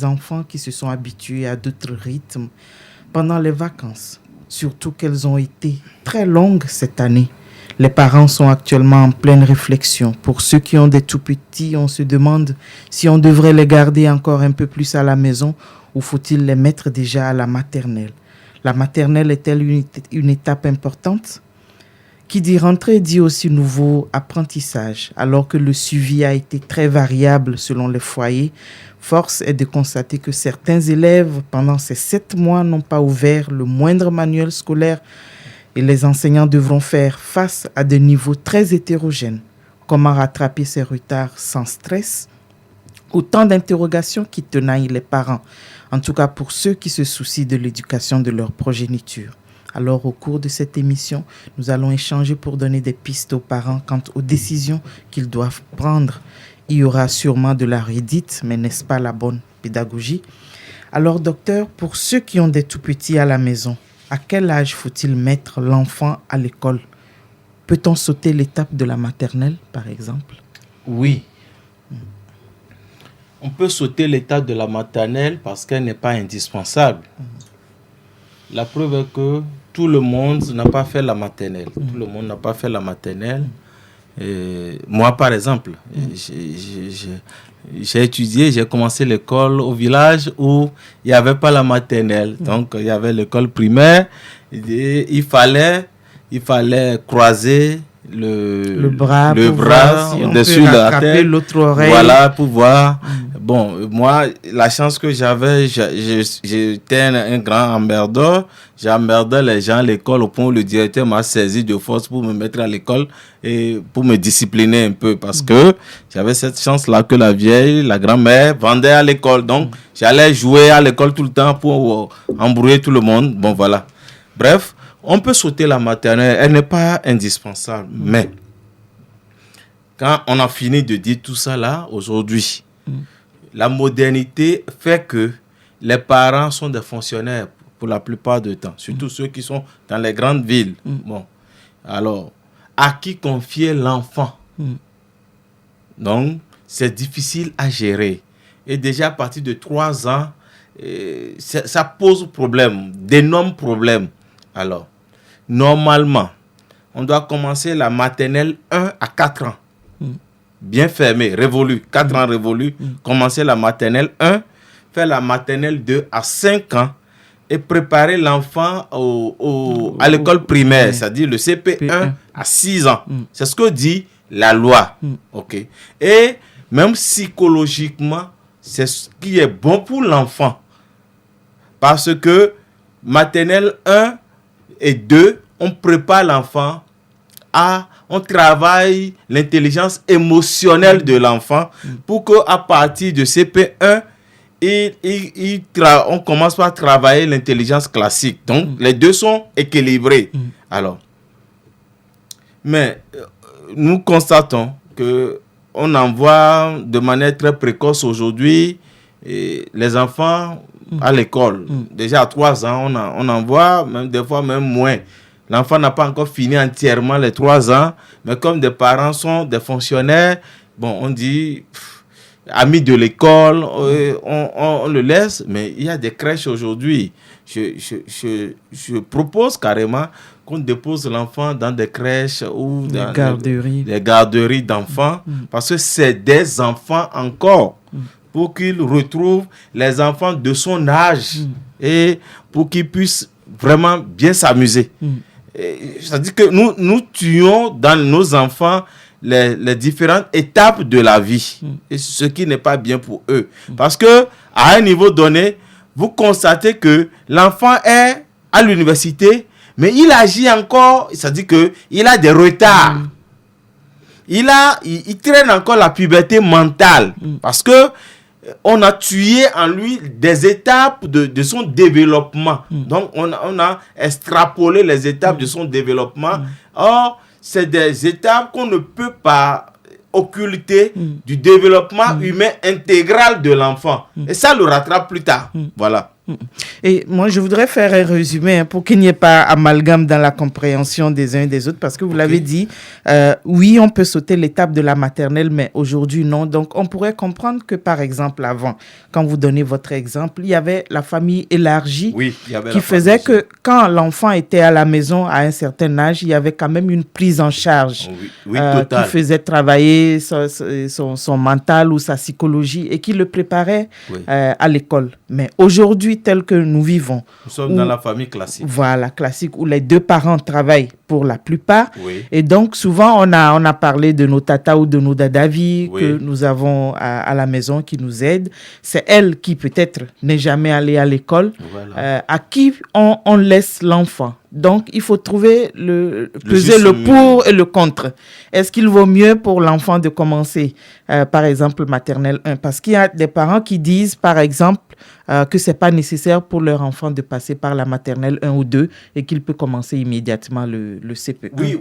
enfants qui se sont habitués à d'autres rythmes pendant les vacances, surtout qu'elles ont été très longues cette année. Les parents sont actuellement en pleine réflexion. Pour ceux qui ont des tout-petits, on se demande si on devrait les garder encore un peu plus à la maison ou faut-il les mettre déjà à la maternelle. La maternelle est-elle une étape importante ? Qui dit rentrée dit aussi nouveau apprentissage. Alors que le suivi a été très variable selon les foyers, force est de constater que certains élèves, pendant ces 7 mois, n'ont pas ouvert le moindre manuel scolaire et les enseignants devront faire face à des niveaux très hétérogènes. Comment rattraper ces retards sans stress ? Autant d'interrogations qui tenaillent les parents, en tout cas pour ceux qui se soucient de l'éducation de leur progéniture. Alors, au cours de cette émission, nous allons échanger pour donner des pistes aux parents quant aux décisions qu'ils doivent prendre. Il y aura sûrement de la redite, mais n'est-ce pas la bonne pédagogie ? Alors, docteur, pour ceux qui ont des tout-petits à la maison, à quel âge faut-il mettre l'enfant à l'école ? Peut-on sauter l'étape de la maternelle, par exemple ? Oui. On peut sauter l'étape de la maternelle parce qu'elle n'est pas indispensable. La preuve est que tout le monde n'a pas fait la maternelle. Tout le monde n'a pas fait la maternelle. Et moi, par exemple, j'ai étudié, j'ai commencé l'école au village où il n'y avait pas la maternelle. Donc, il y avait l'école primaire. Et il fallait croiser le bras si dessus la tête, l'autre oreille. Voilà, pour voir. Bon, moi, la chance que j'avais, j'étais un grand emmerdeur. J'emmerdais les gens à l'école au point où le directeur m'a saisi de force pour me mettre à l'école et pour me discipliner un peu parce que j'avais cette chance-là que la grand-mère vendait à l'école. Donc, j'allais jouer à l'école tout le temps pour embrouiller tout le monde. Bon, voilà. Bref, on peut sauter la maternelle. Elle n'est pas indispensable. Mais, quand on a fini de dire tout ça là, aujourd'hui, la modernité fait que les parents sont des fonctionnaires pour la plupart du temps, surtout ceux qui sont dans les grandes villes. Bon, alors, à qui confier l'enfant? Donc, c'est difficile à gérer. Et déjà, à partir de 3 ans, ça pose problème, d'énormes problèmes. Alors, normalement, on doit commencer la maternelle 1 à 4 ans. Bien fermé, révolu, 4 ans révolus, commencer la maternelle 1, faire la maternelle 2 à 5 ans et préparer l'enfant à l'école primaire, c'est-à-dire le CP1 à 6 ans. C'est ce que dit la loi. Okay. Et même psychologiquement, c'est ce qui est bon pour l'enfant. Parce que maternelle 1 et 2, on prépare l'enfant on travaille l'intelligence émotionnelle de l'enfant pour qu'à partir de CP1, on commence par travailler l'intelligence classique. Donc, les deux sont équilibrés. Alors, mais nous constatons qu'on envoie de manière très précoce aujourd'hui les enfants à l'école. Déjà à 3 ans, on envoie, même des fois même moins. L'enfant n'a pas encore fini entièrement les 3 ans, mais comme des parents sont des fonctionnaires, bon, on dit, amis de l'école, on le laisse, mais il y a des crèches aujourd'hui. Je propose carrément qu'on dépose l'enfant dans des crèches ou dans des garderies d'enfants, parce que c'est des enfants encore, pour qu'ils retrouvent les enfants de son âge et pour qu'ils puissent vraiment bien s'amuser. C'est-à-dire que nous tuons dans nos enfants les différentes étapes de la vie, et ce qui n'est pas bien pour eux. Parce que à un niveau donné, vous constatez que l'enfant est à l'université, mais il agit encore, c'est-à-dire qu'il a des retards. Il traîne encore la puberté mentale, parce que on a tué en lui des étapes de son développement. Donc, on a extrapolé les étapes de son développement. Or, c'est des étapes qu'on ne peut pas occulter du développement humain intégral de l'enfant. Et ça le rattrape plus tard. Voilà. Et moi, je voudrais faire un résumé pour qu'il n'y ait pas amalgame dans la compréhension des uns et des autres, parce que vous l'avez dit, oui, on peut sauter l'étape de la maternelle, mais aujourd'hui, non. Donc, on pourrait comprendre que, par exemple, avant, quand vous donnez votre exemple, il y avait la famille élargie qui faisait que quand l'enfant était à la maison à un certain âge, il y avait quand même une prise en charge qui faisait travailler son mental ou sa psychologie et qui le préparait à l'école. Mais aujourd'hui, tel que nous vivons. Nous sommes dans la famille classique. Voilà, classique, où les deux parents travaillent pour la plupart. Et donc, souvent, on a parlé de nos tatas ou de nos dadavis que nous avons à la maison qui nous aident. C'est elle qui, peut-être, n'est jamais allée à l'école, à qui on laisse l'enfant. Donc, il faut trouver peser le pour et le contre. Est-ce qu'il vaut mieux pour l'enfant de commencer, par exemple, maternelle 1? Parce qu'il y a des parents qui disent, par exemple, que ce n'est pas nécessaire pour leur enfant de passer par la maternelle 1 ou 2 et qu'il peut commencer immédiatement le CP1. Oui,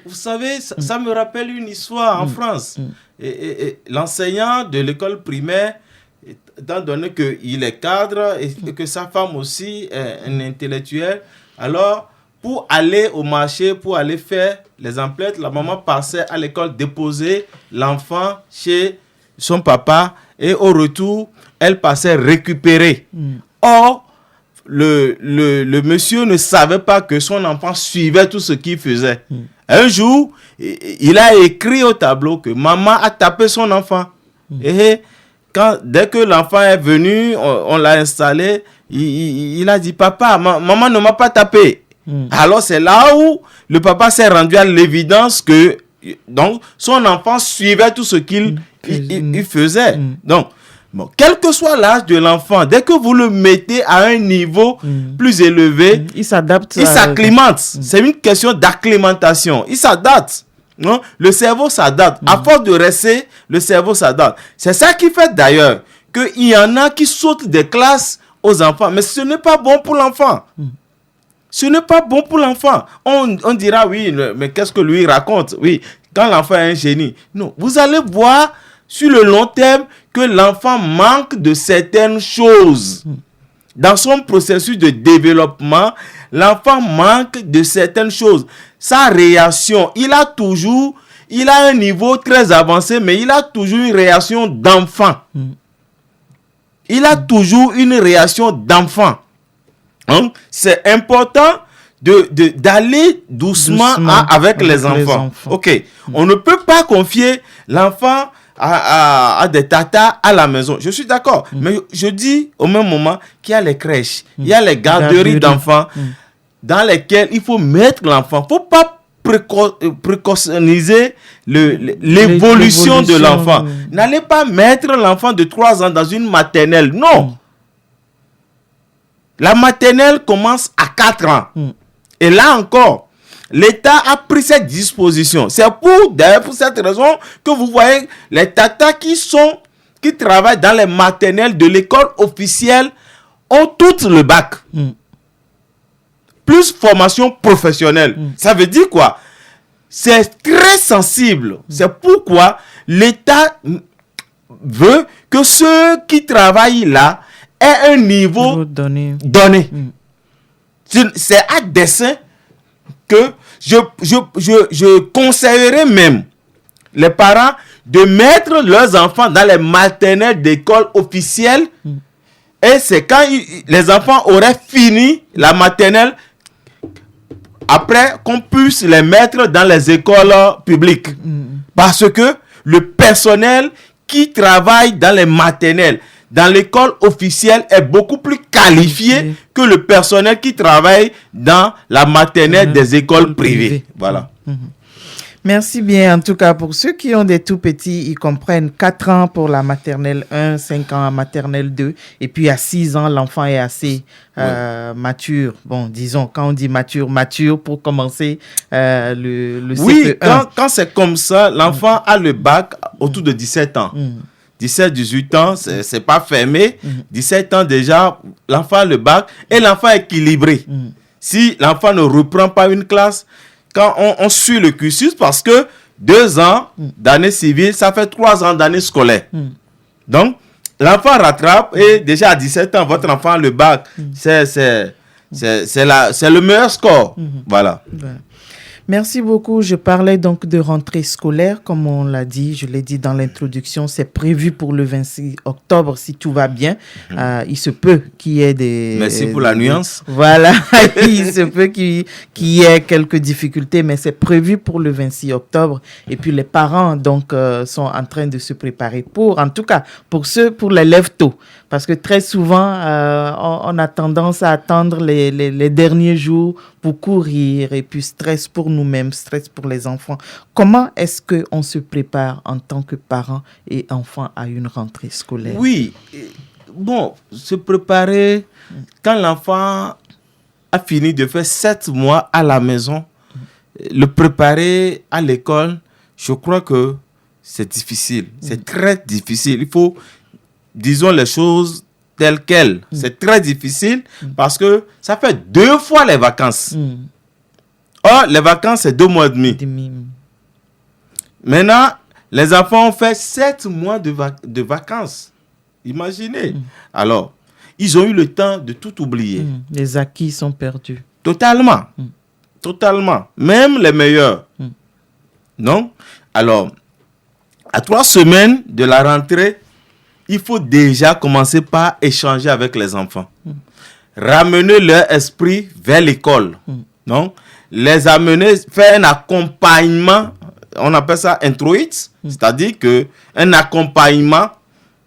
vous savez, ça me rappelle une histoire en France. Et l'enseignant de l'école primaire, étant donné qu'il est cadre et que sa femme aussi est un intellectuel, alors, pour aller au marché, pour aller faire les emplettes, la maman passait à l'école déposer l'enfant chez son papa et au retour, elle passait récupérer. Or, le monsieur ne savait pas que son enfant suivait tout ce qu'il faisait. Un jour, il a écrit au tableau que maman a tapé son enfant. Et dès que l'enfant est venu, on l'a installé, il a dit, papa, maman ne m'a pas tapé. Alors c'est là où le papa s'est rendu à l'évidence que donc son enfant suivait tout ce qu'il faisait. Donc, bon, quel que soit l'âge de l'enfant, dès que vous le mettez à un niveau plus élevé, il s'adapte. Il s'acclimate. C'est une question d'acclimatation. Il s'adapte. Non? Le cerveau s'adapte. À force de rester, le cerveau s'adapte. C'est ça qui fait d'ailleurs qu'il y en a qui sautent des classes aux enfants. Mais ce n'est pas bon pour l'enfant. Ce n'est pas bon pour l'enfant. On dira, oui, mais qu'est-ce que lui raconte? Oui, quand l'enfant est un génie. Non, vous allez voir sur le long terme que l'enfant manque de certaines choses. Dans son processus de développement, l'enfant manque de certaines choses. Sa réaction, il a un niveau très avancé, mais il a toujours une réaction d'enfant. Il a toujours une réaction d'enfant. Hein? C'est important d'aller doucement avec les enfants. Ok. On ne peut pas confier l'enfant à des tatas à la maison. Je suis d'accord. Mais je dis au même moment qu'il y a les crèches, il y a les garderies d'enfants dans lesquelles il faut mettre l'enfant. Il ne faut pas préconiser l'évolution de l'enfant. N'allez pas mettre l'enfant de 3 ans dans une maternelle. Non. La maternelle commence à 4 ans. Et là encore, l'État a pris cette disposition. C'est pour cette raison que vous voyez les tatas qui travaillent dans les maternelles de l'école officielle ont toutes le bac. Plus formation professionnelle. Ça veut dire quoi? C'est très sensible. C'est pourquoi l'État veut que ceux qui travaillent là aient un niveau donné. C'est à dessein que je conseillerais même les parents de mettre leurs enfants dans les maternelles d'école officielle. Et c'est quand les enfants auraient fini la maternelle, après qu'on puisse les mettre dans les écoles publiques. Parce que le personnel qui travaille dans les maternelles, dans l'école officielle, est beaucoup plus qualifié que le personnel qui travaille dans la maternelle des écoles privées. Voilà. Merci bien. En tout cas, pour ceux qui ont des tout petits, ils comprennent 4 ans pour la maternelle 1, 5 ans à maternelle 2. Et puis à 6 ans, l'enfant est assez mature. Bon, disons, quand on dit mature pour commencer le CP1. Oui, quand c'est comme ça, l'enfant a le bac autour de 17 ans. 17, 18 ans, c'est pas fermé. 17 ans déjà, l'enfant a le bac et l'enfant est équilibré. Si l'enfant ne reprend pas une classe, quand on suit le cursus, parce que 2 ans d'année civile, ça fait 3 ans d'année scolaire. Donc, l'enfant rattrape et déjà à 17 ans, votre enfant, le bac, c'est le meilleur score. Voilà. Merci beaucoup. Je parlais donc de rentrée scolaire, comme on l'a dit, je l'ai dit dans l'introduction, c'est prévu pour le 26 octobre si tout va bien. Il se peut qu'il y ait des... Merci pour la nuance. Voilà, il se peut qu'il y ait quelques difficultés, mais c'est prévu pour le 26 octobre. Et puis les parents donc sont en train de se préparer pour, en tout cas, pour les lève-tôt. Parce que très souvent, on a tendance à attendre les derniers jours pour courir et puis stress pour nous-mêmes, stress pour les enfants. Comment est-ce qu'on se prépare en tant que parents et enfants à une rentrée scolaire? Oui, bon, se préparer quand l'enfant a fini de faire 7 mois à la maison, le préparer à l'école, je crois que c'est difficile. C'est très difficile. Il faut, disons les choses telles quelles. C'est très difficile parce que ça fait 2 fois les vacances. Or, les vacances, c'est 2 mois et demi. Maintenant, les enfants ont fait 7 mois de vacances. Imaginez. Alors, ils ont eu le temps de tout oublier. Les acquis sont perdus. Totalement. Totalement. Même les meilleurs. Non? Alors, à 3 semaines de la rentrée, il faut déjà commencer par échanger avec les enfants. Ramener leur esprit vers l'école. Non? Les amener, faire un accompagnement, on appelle ça introit, c'est-à-dire un accompagnement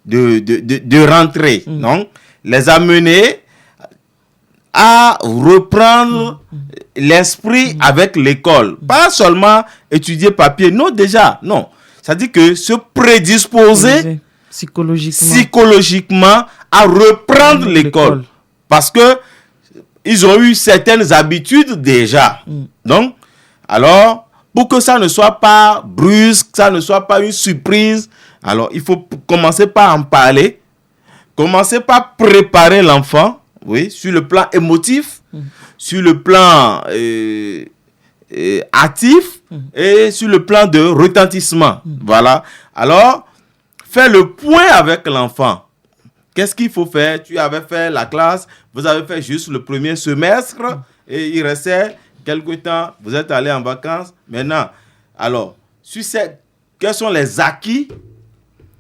de rentrée. Non? Les amener à reprendre l'esprit avec l'école. Pas seulement étudier papier, non déjà, non. C'est-à-dire que se prédisposer psychologiquement à reprendre l'école. Parce que ils ont eu certaines habitudes déjà. Donc, alors, pour que ça ne soit pas brusque, ça ne soit pas une surprise, alors il faut commencer par en parler, commencer par préparer l'enfant, oui, sur le plan émotif, sur le plan actif et sur le plan de retentissement. Voilà. Alors, fais le point avec l'enfant. Qu'est-ce qu'il faut faire? Tu avais fait la classe, vous avez fait juste le premier semestre et il restait quelque temps, vous êtes allé en vacances. Maintenant, alors, quels sont les acquis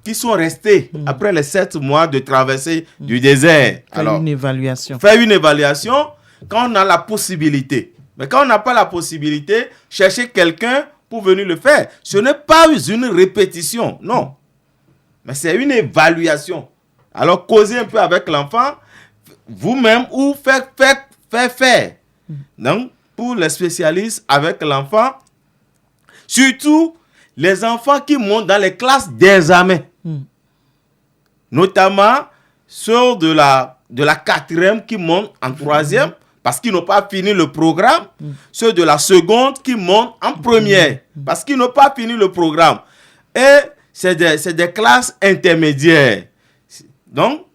qui sont restés après les 7 mois de traversée du désert? Faire une évaluation. Faire une évaluation quand on a la possibilité. Mais quand on n'a pas la possibilité, chercher quelqu'un pour venir le faire. Ce n'est pas une répétition, non. Mais c'est une évaluation. Alors, causez un peu avec l'enfant, vous-même, ou faire. Donc, pour les spécialistes avec l'enfant, surtout les enfants qui montent dans les classes d'examen. Notamment ceux de la 4e qui montent en 3e, parce qu'ils n'ont pas fini le programme. Ceux de la seconde qui montent en première, parce qu'ils n'ont pas fini le programme. Et c'est des classes intermédiaires. Donc,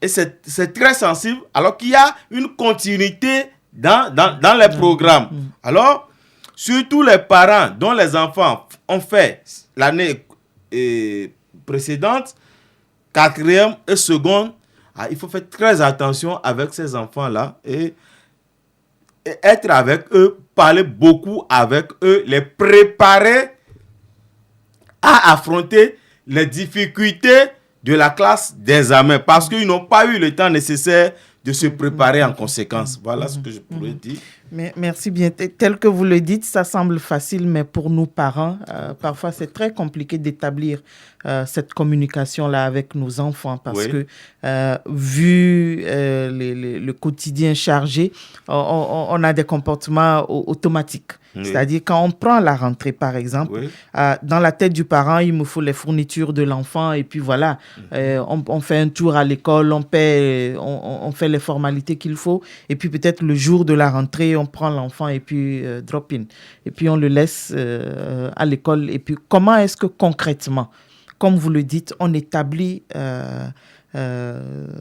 et c'est très sensible, alors qu'il y a une continuité dans les programmes. Alors, surtout les parents dont les enfants ont fait l'année précédente, 4e et seconde, il faut faire très attention avec ces enfants-là et être avec eux, parler beaucoup avec eux, les préparer à affronter les difficultés de la classe d'examen parce qu'ils n'ont pas eu le temps nécessaire de se préparer en conséquence. Voilà ce que je pourrais dire. Mais merci bien. Tel que vous le dites, ça semble facile, mais pour nous parents, parfois c'est très compliqué d'établir cette communication-là avec nos enfants parce que vu le quotidien chargé, on a des comportements automatiques. C'est-à-dire quand on prend la rentrée, par exemple, dans la tête du parent, il me faut les fournitures de l'enfant et puis voilà, on fait un tour à l'école, on fait les formalités qu'il faut et puis peut-être le jour de la rentrée, on prend l'enfant et puis drop in. Et puis on le laisse à l'école. Et puis comment est-ce que concrètement, comme vous le dites, on établit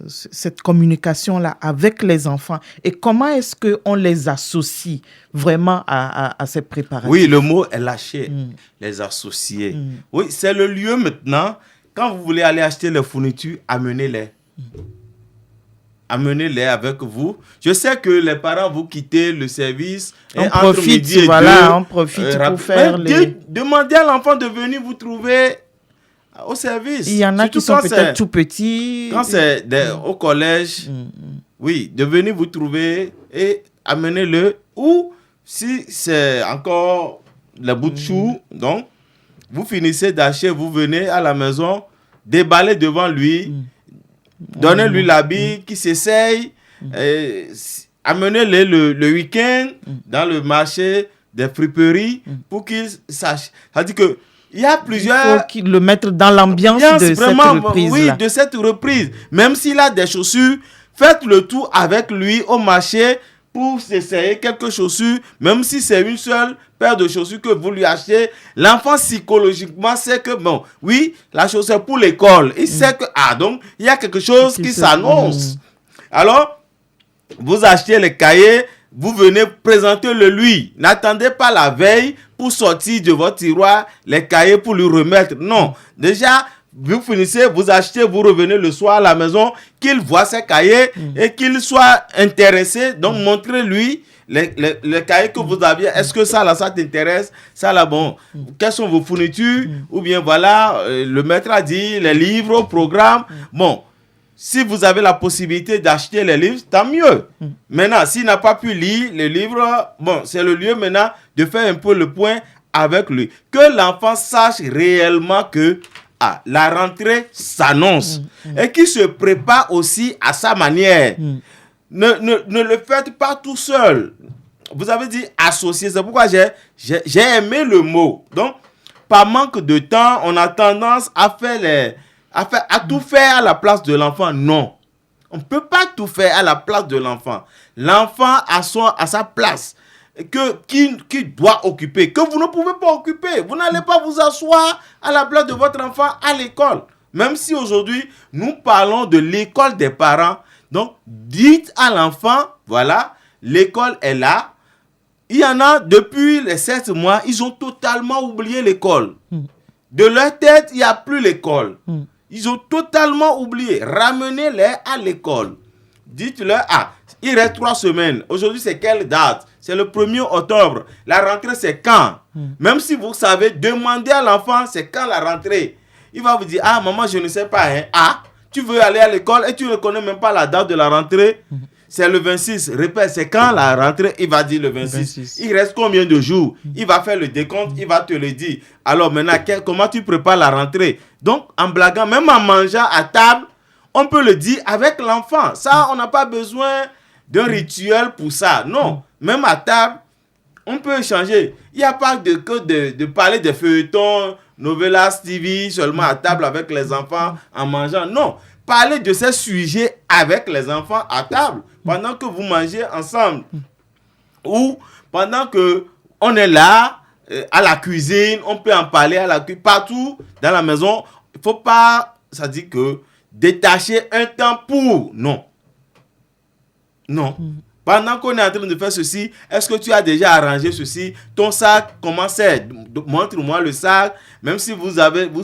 cette communication-là avec les enfants et comment est-ce qu'on les associe vraiment à ces préparatifs? Oui, le mot est lâché, les associer. Oui, c'est le lieu maintenant quand vous voulez aller acheter les fournitures, amenez-les. Amenez-les avec vous. Je sais que les parents, vous quittez le service. On profite, on profite pour faire demandez à l'enfant de venir vous trouver au service. Il y en a qui sont peut-être tout petits. Quand c'est au collège, oui, de venir vous trouver et amenez-le. Ou si c'est encore les bouts de chou, donc vous finissez d'acheter, vous venez à la maison, déballez devant lui. Donnez-lui l'habit, qui s'essaye. Amenez-le le week-end dans le marché des friperies pour qu'il sache. C'est-à-dire que il y a plusieurs... Il faut le mettre dans l'ambiance de cette reprise. Oui, de cette reprise. Même s'il a des chaussures, faites le tour avec lui au marché pour s'essayer quelques chaussures. Même si c'est une seule paire de chaussures que vous lui achetez, l'enfant psychologiquement sait que, bon, oui, la chaussure pour l'école. Il sait que, donc, il y a quelque chose qui s'annonce. Alors, vous achetez les cahiers, vous venez présenter le lui. N'attendez pas la veille pour sortir de votre tiroir les cahiers pour lui remettre. Non, déjà, vous finissez, vous achetez, vous revenez le soir à la maison, qu'il voit ses cahiers et qu'il soit intéressé. Donc, montrez-lui les cahiers que vous aviez. Est-ce que ça, là, ça t'intéresse? Ça, là, bon, quelles sont vos fournitures? Ou bien, voilà, le maître a dit, les livres, programme. Bon, si vous avez la possibilité d'acheter les livres, tant mieux. Maintenant, s'il n'a pas pu lire les livres, bon, c'est le lieu maintenant de faire un peu le point avec lui. Que l'enfant sache réellement que la rentrée s'annonce et qu'il se prépare aussi à sa manière. Ne le faites pas tout seul. Vous avez dit associer. C'est pourquoi j'ai aimé le mot. Donc, par manque de temps, on a tendance à tout faire à la place de l'enfant. Non. On ne peut pas tout faire à la place de l'enfant. L'enfant a sa place qui doit occuper, que vous ne pouvez pas occuper. Vous n'allez pas vous asseoir à la place de votre enfant à l'école. Même si aujourd'hui, nous parlons de l'école des parents. Donc, dites à l'enfant, voilà, l'école est là. Il y en a, depuis les 7 mois, ils ont totalement oublié l'école. De leur tête, il n'y a plus l'école. Ils ont totalement oublié. Ramenez-les à l'école. Dites-leur, il reste 3 semaines. Aujourd'hui, c'est quelle date? C'est le 1er octobre. La rentrée, c'est quand? Même si vous savez, demandez à l'enfant, c'est quand la rentrée? Il va vous dire, maman, je ne sais pas. Tu veux aller à l'école et tu ne connais même pas la date de la rentrée? C'est le 26. Répète, c'est quand la rentrée? Il va dire le 26. Il reste combien de jours? Il va faire le décompte, il va te le dire. Alors maintenant, comment tu prépares la rentrée? Donc, en blaguant, même en mangeant à table, on peut le dire avec l'enfant. Ça, on n'a pas besoin d'un rituel pour ça. Non, même à table, on peut échanger. Il n'y a pas de parler des feuilletons, novelas, TV, seulement à table avec les enfants en mangeant. Non, parlez de ces sujets avec les enfants à table pendant que vous mangez ensemble. Ou pendant qu'on est là, à la cuisine, on peut en parler à la cuisine. Partout dans la maison, il ne faut pas, ça dit que détacher un temps pour. Non. Non. Pendant qu'on est en train de faire ceci, est-ce que tu as déjà arrangé ceci? Ton sac, comment c'est? Montre-moi le sac. Même si vous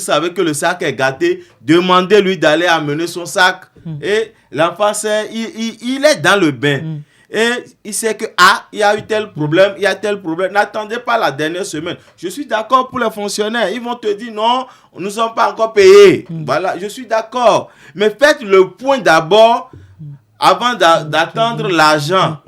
savez que le sac est gâté, demandez-lui d'aller amener son sac. Et l'enfant sait, il est dans le bain. Et il sait que, il y a eu tel problème, il y a tel problème. N'attendez pas la dernière semaine. Je suis d'accord pour les fonctionnaires. Ils vont te dire, non, nous ne sommes pas encore payés. Voilà, je suis d'accord. Mais faites le point d'abord avant d'attendre l'argent.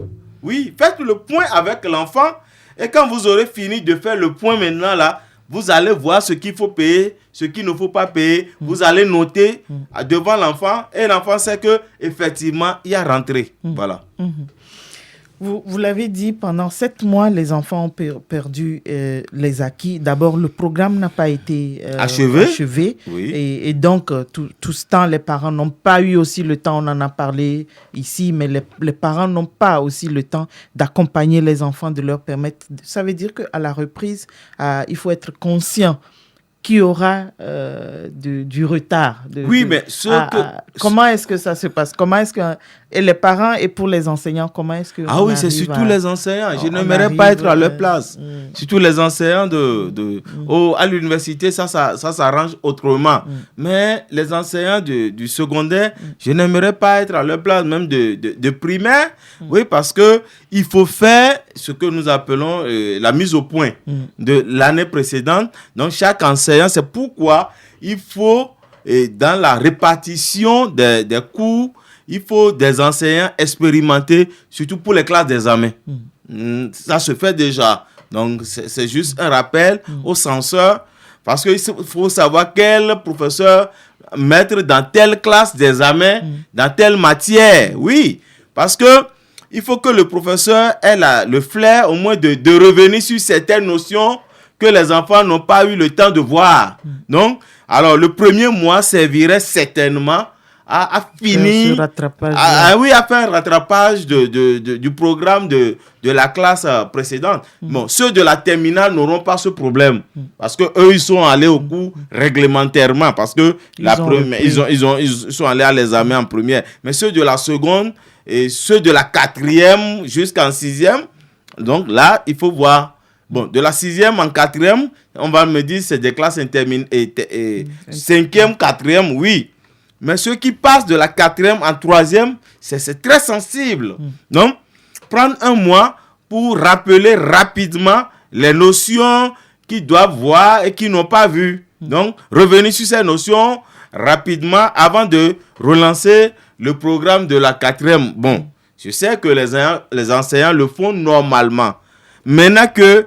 Oui, faites le point avec l'enfant. Et quand vous aurez fini de faire le point maintenant, là, vous allez voir ce qu'il faut payer, ce qu'il ne faut pas payer. Vous allez noter devant l'enfant. Et l'enfant sait qu'effectivement, il y a rentré. Voilà. Vous l'avez dit, pendant 7 mois, les enfants ont perdu les acquis. D'abord, le programme n'a pas été achevé. Oui. Et donc, tout ce temps, les parents n'ont pas eu aussi le temps, on en a parlé ici, mais les parents n'ont pas aussi le temps d'accompagner les enfants, de leur permettre. Ça veut dire qu'à la reprise, il faut être conscient qui aura du retard. Oui, mais comment est-ce que ça se passe? Comment est-ce que et les parents et pour les enseignants, comment est-ce que oui, c'est surtout les enseignants. Je n'aimerais pas être à leur place. Surtout les enseignants à l'université, ça s'arrange autrement. Mais les enseignants du secondaire, je n'aimerais pas être à leur place, même de primaire. Oui, parce que il faut faire ce que nous appelons la mise au point de l'année précédente. Donc, chaque enseignant, c'est pourquoi il faut, dans la répartition des cours, il faut des enseignants expérimentés, surtout pour les classes d'examen. Ça se fait déjà. Donc, c'est juste un rappel aux censeurs, parce qu'il faut savoir quel professeur mettre dans telle classe d'examen, dans telle matière. Oui, parce que il faut que le professeur ait le flair au moins de revenir sur certaines notions que les enfants n'ont pas eu le temps de voir. Donc, alors le premier mois servirait certainement à finir, à faire un rattrapage du programme de la classe précédente. Bon, ceux de la terminale n'auront pas ce problème parce que eux ils sont allés au cours réglementairement parce que ils sont allés à l'examen en première. Mais ceux de la seconde et ceux de la quatrième jusqu'en sixième, donc là il faut voir. Bon, de la sixième en quatrième, on va me dire c'est des classes cinquième, quatrième, oui. Mais ceux qui passent de la quatrième en troisième, c'est très sensible. Donc, prendre un mois pour rappeler rapidement les notions qu'ils doivent voir et qu'ils n'ont pas vues. Donc, revenir sur ces notions rapidement avant de relancer le programme de la quatrième. Bon, je sais que les enseignants le font normalement. Maintenant que,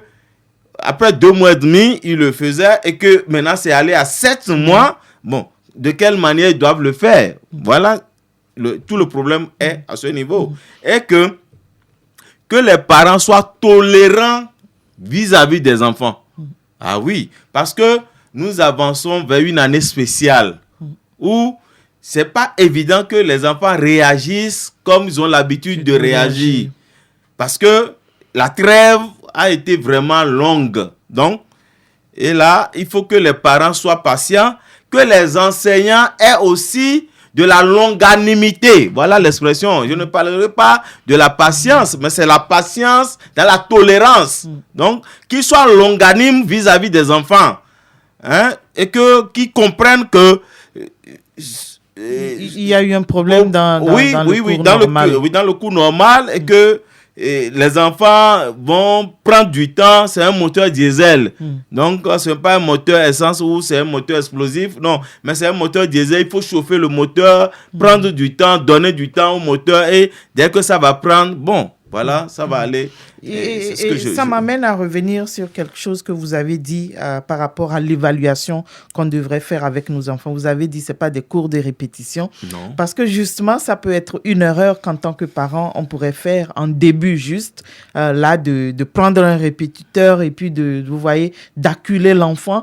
après 2 mois et demi, ils le faisaient et que maintenant c'est allé à 7 mois, bon, de quelle manière ils doivent le faire? Voilà, tout le problème est à ce niveau. Et que les parents soient tolérants vis-à-vis des enfants. Ah oui, parce que nous avançons vers une année spéciale où c'est pas évident que les enfants réagissent comme ils ont l'habitude de réagir. Parce que la trêve a été vraiment longue. Donc, et là, il faut que les parents soient patients, que les enseignants aient aussi de la longanimité. Voilà l'expression. Je ne parlerai pas de la patience, mais c'est la patience dans la tolérance. Donc, qu'ils soient longanimes vis-à-vis des enfants. Hein, et qu'ils comprennent que... il y a eu un problème dans le cours normal et que les enfants vont prendre du temps. C'est un moteur diesel. Donc, ce n'est pas un moteur essence ou c'est un moteur explosif. Non, mais c'est un moteur diesel. Il faut chauffer le moteur, prendre du temps, donner du temps au moteur. Et dès que ça va prendre, bon, voilà, ça va aller. Et ça m'amène à revenir sur quelque chose que vous avez dit par rapport à l'évaluation qu'on devrait faire avec nos enfants. Vous avez dit que ce n'est pas des cours de répétition. Non. Parce que justement, ça peut être une erreur qu'en tant que parent, on pourrait faire en début juste, de prendre un répétiteur et puis vous voyez, d'acculer l'enfant.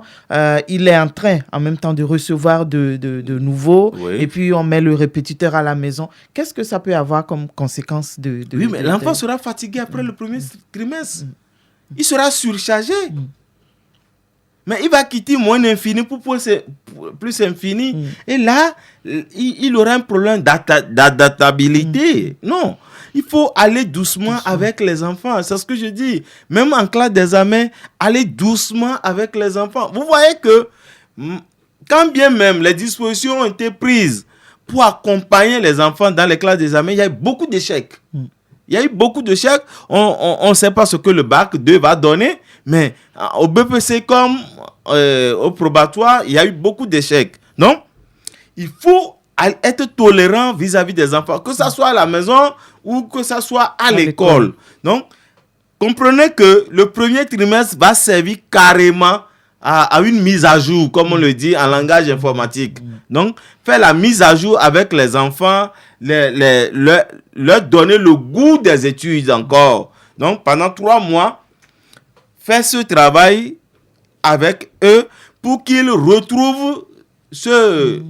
Il est en train, en même temps, de recevoir de nouveaux. Oui. Et puis, on met le répétiteur à la maison. Qu'est-ce que ça peut avoir comme conséquence Oui, mais l'enfant sera fatigué après le premier trimestre. Il sera surchargé. Mais il va quitter moins infini pour plus infini. Et là, il aura un problème d'adaptabilité. Non. Il faut aller doucement avec les enfants. C'est ce que je dis. Même en classe d'examen, aller doucement avec les enfants. Vous voyez que quand bien même les dispositions ont été prises pour accompagner les enfants dans les classes d'examen, il y a eu beaucoup d'échecs. Il y a eu beaucoup d'échecs. On ne sait pas ce que le bac 2 va donner, mais au BPC comme au probatoire, il y a eu beaucoup d'échecs. Donc, il faut être tolérant vis-à-vis des enfants, que ce soit à la maison ou que ce soit à l'école. Donc, comprenez que le premier trimestre va servir carrément à une mise à jour, comme on le dit en langage informatique. Donc, faire la mise à jour avec les enfants, leur donner le goût des études encore. Donc, pendant 3 mois, faire ce travail avec eux pour qu'ils retrouvent ce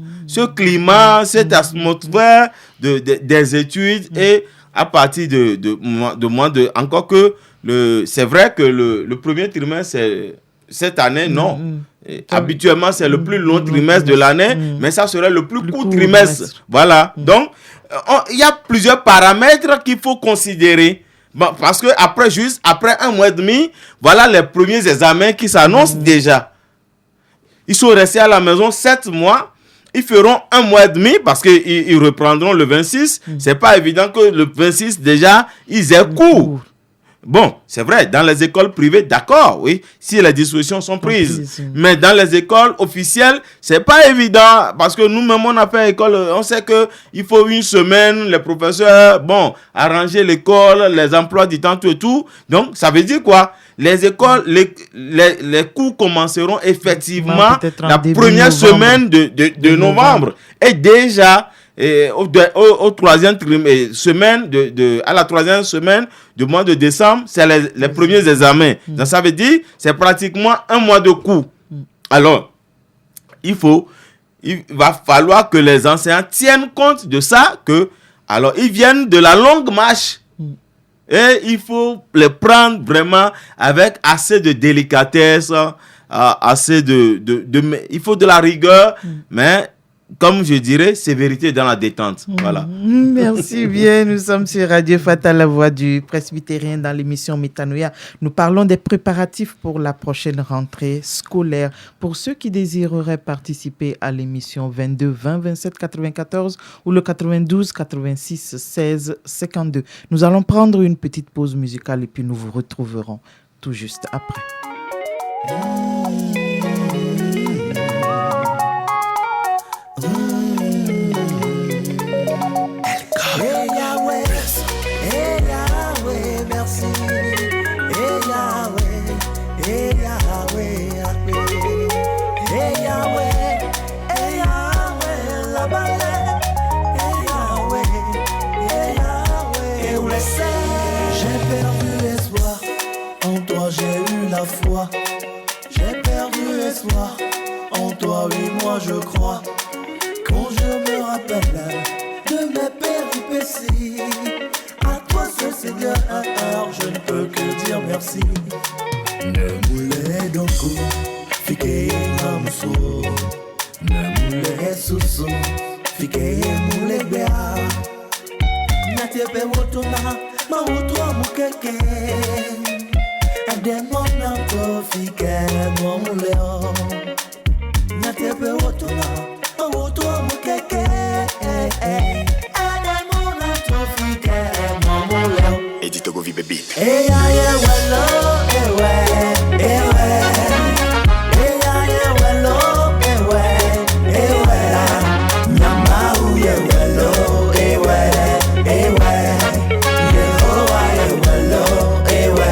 climat, cette atmosphère des études et à partir de encore que c'est vrai que le premier trimestre, cette année, non. Habituellement, c'est le plus long trimestre de l'année, mais ça serait le plus court trimestre. Voilà. Donc, il y a plusieurs paramètres qu'il faut considérer. Bon, parce que après 1 mois et demi, voilà les premiers examens qui s'annoncent déjà. Ils sont restés à la maison 7 mois. Ils feront 1 mois et demi parce qu'ils reprendront le 26. C'est pas évident que le 26, déjà, ils aient cours. Bon, c'est vrai, dans les écoles privées, d'accord, oui, si les dispositions sont prises. Mais dans les écoles officielles, c'est pas évident parce que nous-mêmes, on a fait école, on sait qu'il faut 1 semaine, les professeurs, arranger l'école, les emplois du temps, tout et tout. Donc, ça veut dire quoi? Les écoles, les cours commenceront effectivement la première semaine de novembre. Et déjà, au troisième semaine à la 3e semaine du mois de décembre, c'est les premiers examens. Donc ça veut dire c'est pratiquement 1 mois de cours. Alors, il va falloir que les enseignants tiennent compte de ça, alors ils viennent de la longue marche. Et il faut les prendre vraiment avec assez de délicatesse, il faut de la rigueur, mais comme je dirais, sévérité dans la détente. Voilà. Merci bien. Nous sommes sur Radio Fata, la voix du presbytérien, dans l'émission Métanoïa. Nous parlons des préparatifs pour la prochaine rentrée scolaire. Pour ceux qui désireraient participer à l'émission 22 20 27 94 ou le 92 86 16 52. Nous allons prendre une petite pause musicale et puis nous vous retrouverons tout juste après. J'ai perdu espoir en toi, oui, moi je crois. Quand je me rappelle de mes péripéties, à toi seul Seigneur, je ne peux que dire merci. Ne moulez donc, fiquez namuso. Ne moulez sous, fiquez moulez béa. N'attepe wotona, ma wotwa mukeke. Demona tofike momuleo Natepe wotona Awotwa mukeke Demona tofike momuleo Edito go vibe beat Eya ye welo ewe ewe Eya ye welo ewe ewe Nyama uye welo ewe ewe Yehowa ye welo ewe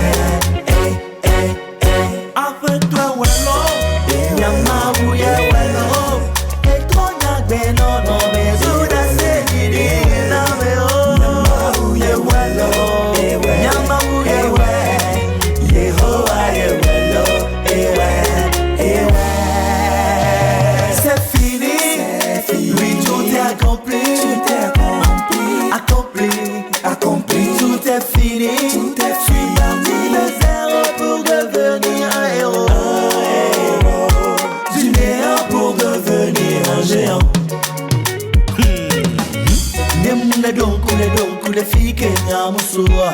le fike nyamusoa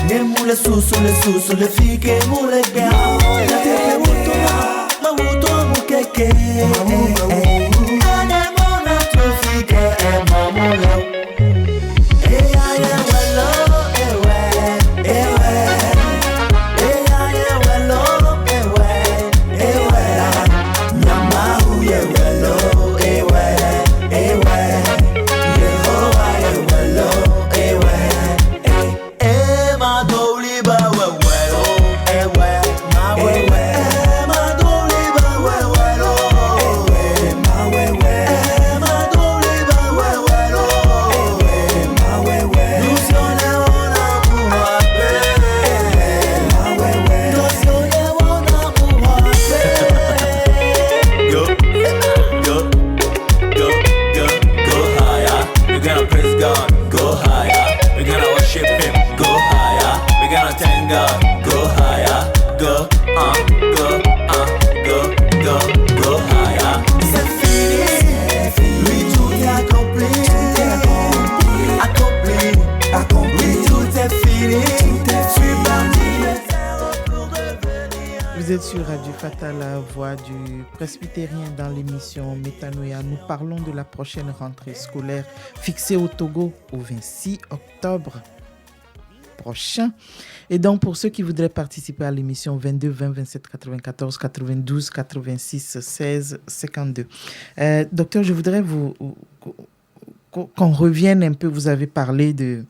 Nemule susu le fike mule bea La tepe wutona ma wuto mukeke Anemona tu fike mamule Eya ye welo ewe ewe Eya ye welo ewe ewe Nyama uye welo ewe ewe Go higher, go êtes sur Radio Fata, la voix du presbytérien dans l'émission Métanoïa. Nous parlons de la prochaine rentrée scolaire fixée au Togo au 26 octobre prochain. Et donc, pour ceux qui voudraient participer à l'émission 22 20 27 94 92 86 16 52. Docteur, je voudrais qu'on revienne un peu. Vous avez parlé de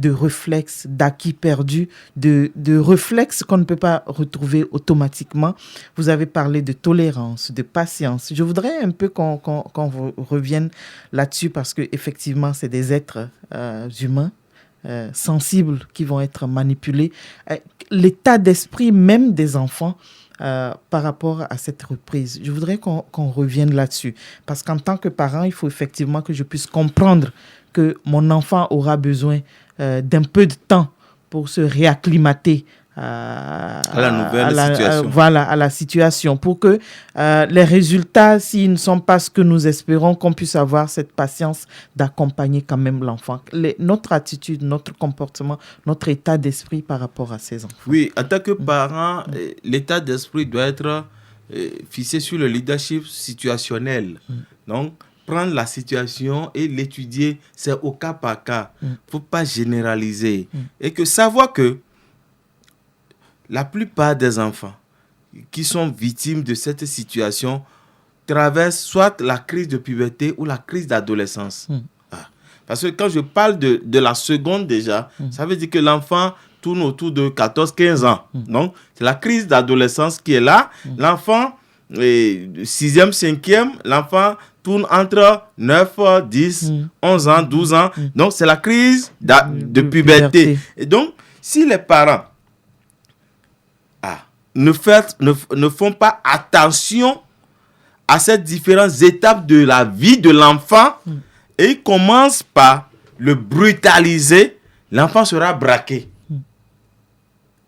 réflexes, d'acquis perdus, de réflexes qu'on ne peut pas retrouver automatiquement. Vous avez parlé de tolérance, de patience. Je voudrais un peu qu'on revienne là-dessus parce qu'effectivement, c'est des êtres humains, sensibles qui vont être manipulés. L'état d'esprit même des enfants par rapport à cette reprise. Je voudrais qu'on revienne là-dessus parce qu'en tant que parent, il faut effectivement que je puisse comprendre que mon enfant aura besoin d'un peu de temps pour se réacclimater à la nouvelle situation. À la situation, pour que les résultats, s'ils ne sont pas ce que nous espérons, qu'on puisse avoir cette patience d'accompagner quand même l'enfant. Notre attitude, notre comportement, notre état d'esprit par rapport à ces enfants. Oui, en tant que parent, l'état d'esprit doit être fixé sur le leadership situationnel. Donc, prendre la situation et l'étudier, c'est au cas par cas. Il ne faut pas généraliser. Et que savoir que la plupart des enfants qui sont victimes de cette situation traversent soit la crise de puberté ou la crise d'adolescence. Parce que quand je parle de la seconde déjà, ça veut dire que l'enfant tourne autour de 14-15 ans. Donc, c'est la crise d'adolescence qui est là. L'enfant, 6e, 5e, l'enfant tourne entre 9, 10, 11 ans, 12 ans. Donc, c'est la crise de puberté. Et donc, si les parents ne font pas attention à ces différentes étapes de la vie de l'enfant et ils commencent par le brutaliser, l'enfant sera braqué.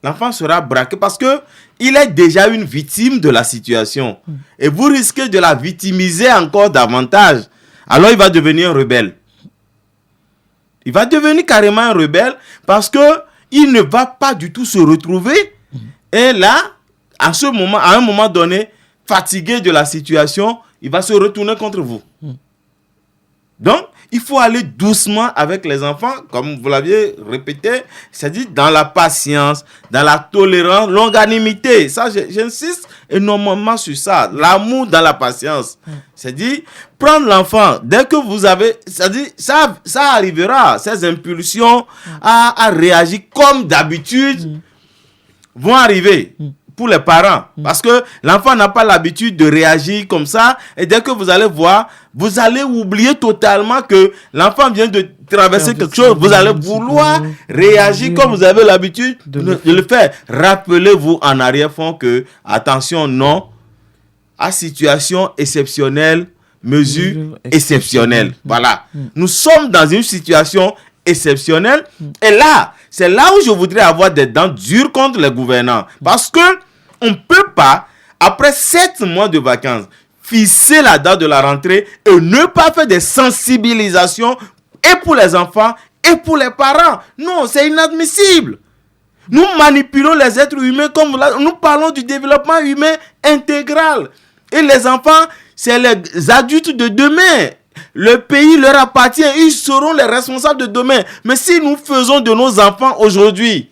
L'enfant sera braqué parce qu'il est déjà une victime de la situation. Et vous risquez de la victimiser encore davantage. Alors il va devenir un rebelle. Il va devenir carrément un rebelle parce qu'il ne va pas du tout se retrouver. Et là, à un moment donné, fatigué de la situation, il va se retourner contre vous. Donc, il faut aller doucement avec les enfants, comme vous l'aviez répété, c'est-à-dire dans la patience, dans la tolérance, longanimité. Ça, j'insiste énormément sur ça. L'amour dans la patience. C'est-à-dire, prendre l'enfant, dès que vous avez... C'est-à-dire, ça arrivera, ces impulsions à réagir comme d'habitude vont arriver. Pour les parents, parce que l'enfant n'a pas l'habitude de réagir comme ça, et dès que vous allez voir, vous allez oublier totalement que l'enfant vient de traverser quelque chose, vous allez vouloir réagir comme vous avez l'habitude de le faire. Rappelez-vous en arrière-fond que, attention, non, à situation exceptionnelle, mesure exceptionnelle. Voilà. Nous sommes dans une situation exceptionnelle, et là, c'est là où je voudrais avoir des dents dures contre les gouvernants. Parce que on ne peut pas, après 7 mois de vacances, fixer la date de la rentrée et ne pas faire des sensibilisations et pour les enfants et pour les parents. Non, c'est inadmissible. Nous manipulons les êtres humains comme nous parlons du développement humain intégral. Et les enfants, c'est les adultes de demain. Le pays leur appartient, ils seront les responsables de demain. Mais si nous faisons de nos enfants aujourd'hui